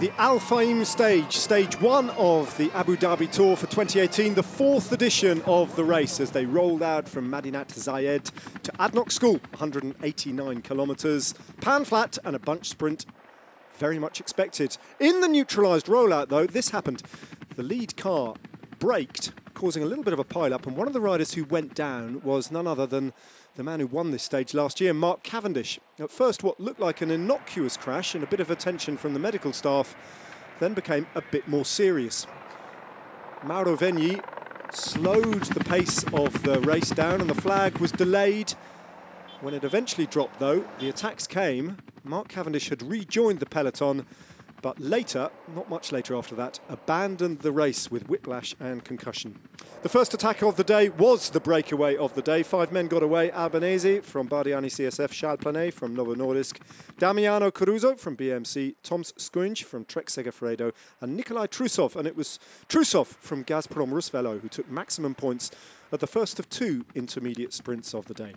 The Al Faim stage, stage one of the Abu Dhabi Tour for 2018, the fourth edition of the race as they rolled out from Madinat Zayed to Adnok School, 189 kilometres, pan flat and a bunch sprint, very much expected. In the neutralised rollout though, this happened. The lead car braked, causing a little bit of a pile-up, and one of the riders who went down was none other than the man who won this stage last year, Mark Cavendish. At first, what looked like an innocuous crash and a bit of attention from the medical staff then became a bit more serious. Mauro Vegni slowed the pace of the race down and the flag was delayed. When it eventually dropped, though, the attacks came. Mark Cavendish had rejoined the peloton, but later, not much later after that, abandoned the race with whiplash and concussion. The first attack of the day was the breakaway of the day. 5 men got away: Albanese from Bardiani CSF, Charles Planet from Novo Nordisk, Damiano Caruso from BMC, Toms Skunj from Trek Segafredo, and Nikolai Trusov. And it was Trusov from Gazprom Rusvelo who took maximum points at the first of 2 intermediate sprints of the day.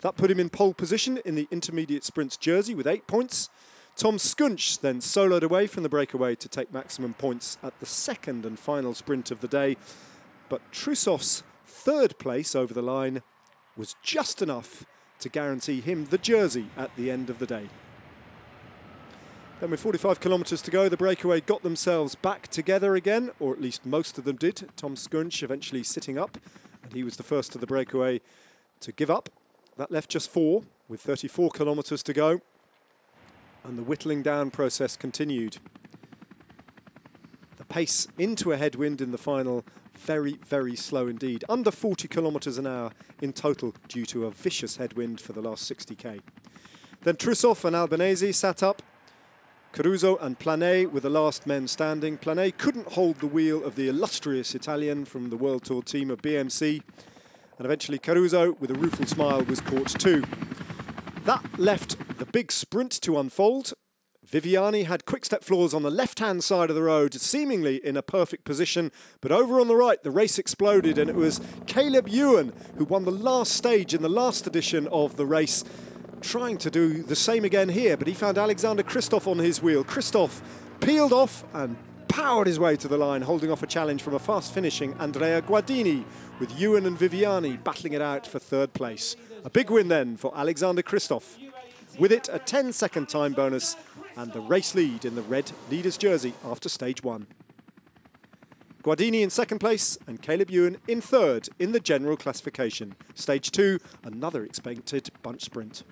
That put him in pole position in the intermediate sprints jersey with 8 points. Tom Skunch then soloed away from the breakaway to take maximum points at the second and final sprint of the day. But Trusov's third place over the line was just enough to guarantee him the jersey at the end of the day. Then with 45 kilometres to go, the breakaway got themselves back together again, or at least most of them did. Tom Skunch eventually sitting up, and he was the first of the breakaway to give up. That left just 4, with 34 kilometres to go. And the whittling down process continued. The pace into a headwind in the final, very, very slow indeed. Under 40 kilometres an hour in total due to a vicious headwind for the last 60k. Then Trusov and Albanese sat up. Caruso and Planet were the last men standing. Planet couldn't hold the wheel of the illustrious Italian from the World Tour team of BMC. And eventually Caruso, with a rueful smile, was caught too. That left the big sprint to unfold. Viviani had quick-step floors on the left-hand side of the road, seemingly in a perfect position. But over on the right, the race exploded, and it was Caleb Ewan who won the last stage in the last edition of the race, trying to do the same again here. But he found Alexander Kristoff on his wheel. Kristoff peeled off and powered his way to the line, holding off a challenge from a fast-finishing Andrea Guardini, with Ewan and Viviani battling it out for third place. A big win then for Alexander Kristoff. With it, a 10-second time bonus and the race lead in the red leader's jersey after stage 1. Guardini in second place and Caleb Ewan in third in the general classification. Stage 2, another expected bunch sprint.